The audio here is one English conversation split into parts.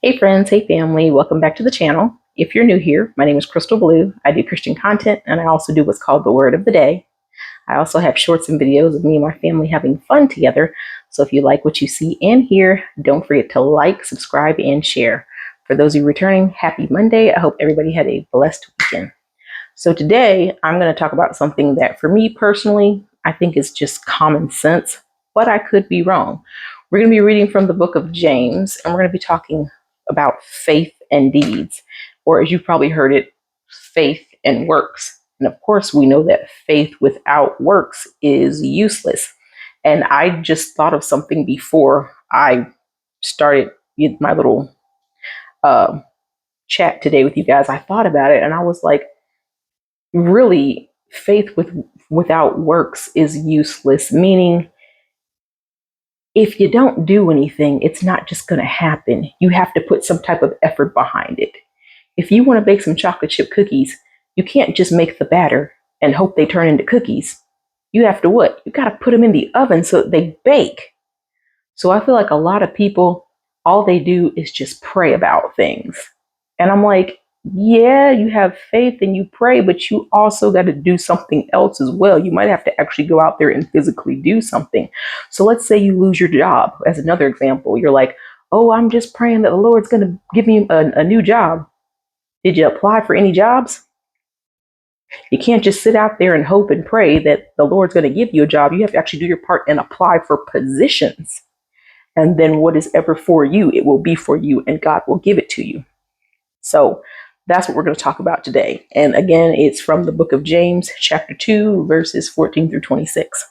Hey friends, hey family, welcome back to the channel. If you're new here, my name is Crystal Blue. I do Christian content and I also do what's called the Word of the Day. I also have shorts and videos of me and my family having fun together. So if you like what you see and hear, don't forget to like, subscribe, and share. For those of you returning, happy Monday. I hope everybody had a blessed weekend. So today I'm going to talk about something that for me personally, I think is just common sense, but I could be wrong. We're going to be reading from the book of James, and we're going to be talking about faith and deeds, or as you've probably heard it, faith and works. And of course, we know that faith without works is useless. And I just thought of something before I started my little uh, chat today with you guys. I thought about it and I was like, really, without works is useless, meaning if you don't do anything, it's not just going to happen. You have to put some type of effort behind it. If you want to bake some chocolate chip cookies, you can't just make the batter and hope they turn into cookies. You have to what? You got to put them in the oven so that they bake. So I feel like a lot of people, all they do is just pray about things. And I'm like, yeah, you have faith and you pray, but you also got to do something else as well. You might have to actually go out there and physically do something. So let's say you lose your job, as another example. You're like, oh, I'm just praying that the Lord's going to give me a new job. Did you apply for any jobs? You can't just sit out there and hope and pray that the Lord's going to give you a job. You have to actually do your part and apply for positions. And then what is ever for you, it will be for you, and God will give it to you. So that's what we're going to talk about today. And again, it's from the book of James, chapter 2, verses 14 through 26.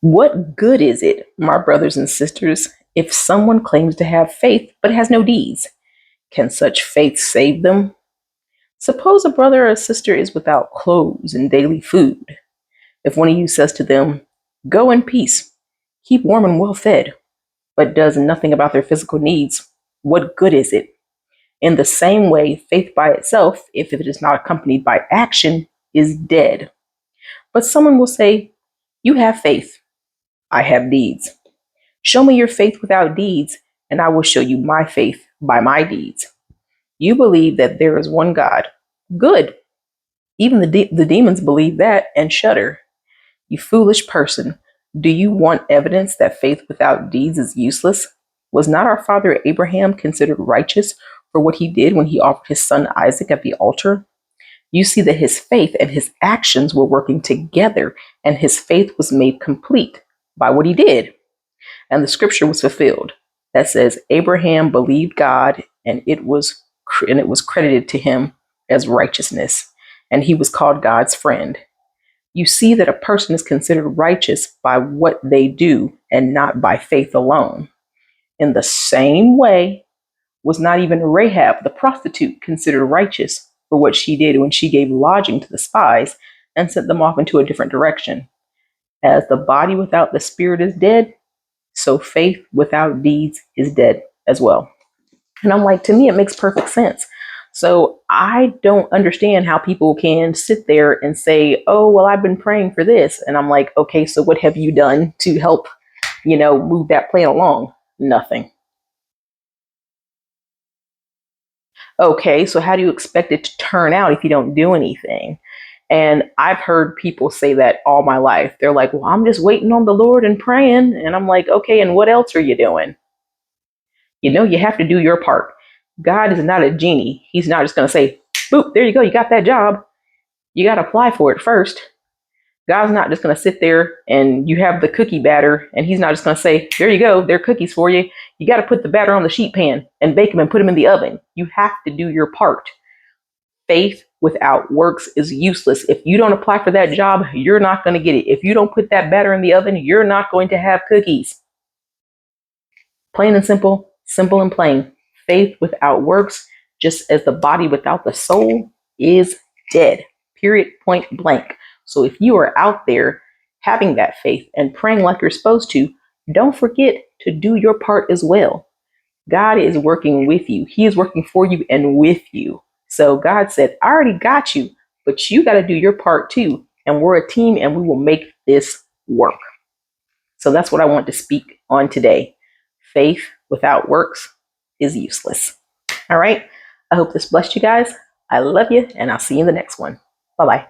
What good is it, my brothers and sisters, if someone claims to have faith but has no deeds? Can such faith save them? Suppose a brother or a sister is without clothes and daily food. If one of you says to them, go in peace, keep warm and well fed, but does nothing about their physical needs, what good is it? In the same way, faith by itself, if it is not accompanied by action, is dead. But someone will say, you have faith, I have deeds. Show me your faith without deeds, and I will show you my faith by my deeds. You believe that there is one God. Good. Even the demons believe that and shudder. You foolish person, do you want evidence that faith without deeds is useless? Was not our father Abraham considered righteous for what he did when he offered his son Isaac at the altar? You see that his faith and his actions were working together, and his faith was made complete by what he did. And the scripture was fulfilled that says, Abraham believed God, and it was credited to him as righteousness, and he was called God's friend. You see that a person is considered righteous by what they do and not by faith alone. In the same way, was not even Rahab the prostitute considered righteous for what she did when she gave lodging to the spies and sent them off into a different direction? As the body without the spirit is dead, so faith without deeds is dead as well. And I'm like, to me, it makes perfect sense. So I don't understand how people can sit there and say, oh, well, I've been praying for this. And I'm like, okay, so what have you done to help, move that plan along? Nothing. Okay, so how do you expect it to turn out if you don't do anything? And I've heard people say that all my life. They're like, well, I'm just waiting on the Lord and praying. And I'm like, okay, and what else are you doing? You have to do your part. God is not a genie. He's not just going to say, boop, there you go. You got that job. You got to apply for it first. God's not just going to sit there and you have the cookie batter and he's not just going to say, there you go. They're cookies for you. You got to put the batter on the sheet pan and bake them and put them in the oven. You have to do your part. Faith without works is useless. If you don't apply for that job, you're not going to get it. If you don't put that batter in the oven, you're not going to have cookies. Plain and simple, simple and plain. Faith without works, just as the body without the soul, is dead. Period, point blank. So if you are out there having that faith and praying like you're supposed to, don't forget to do your part as well. God is working with you. He is working for you and with you. So God said, I already got you, but you got to do your part too. And we're a team and we will make this work. So that's what I want to speak on today. Faith without works is useless. All right. I hope this blessed you guys. I love you, and I'll see you in the next one. Bye-bye.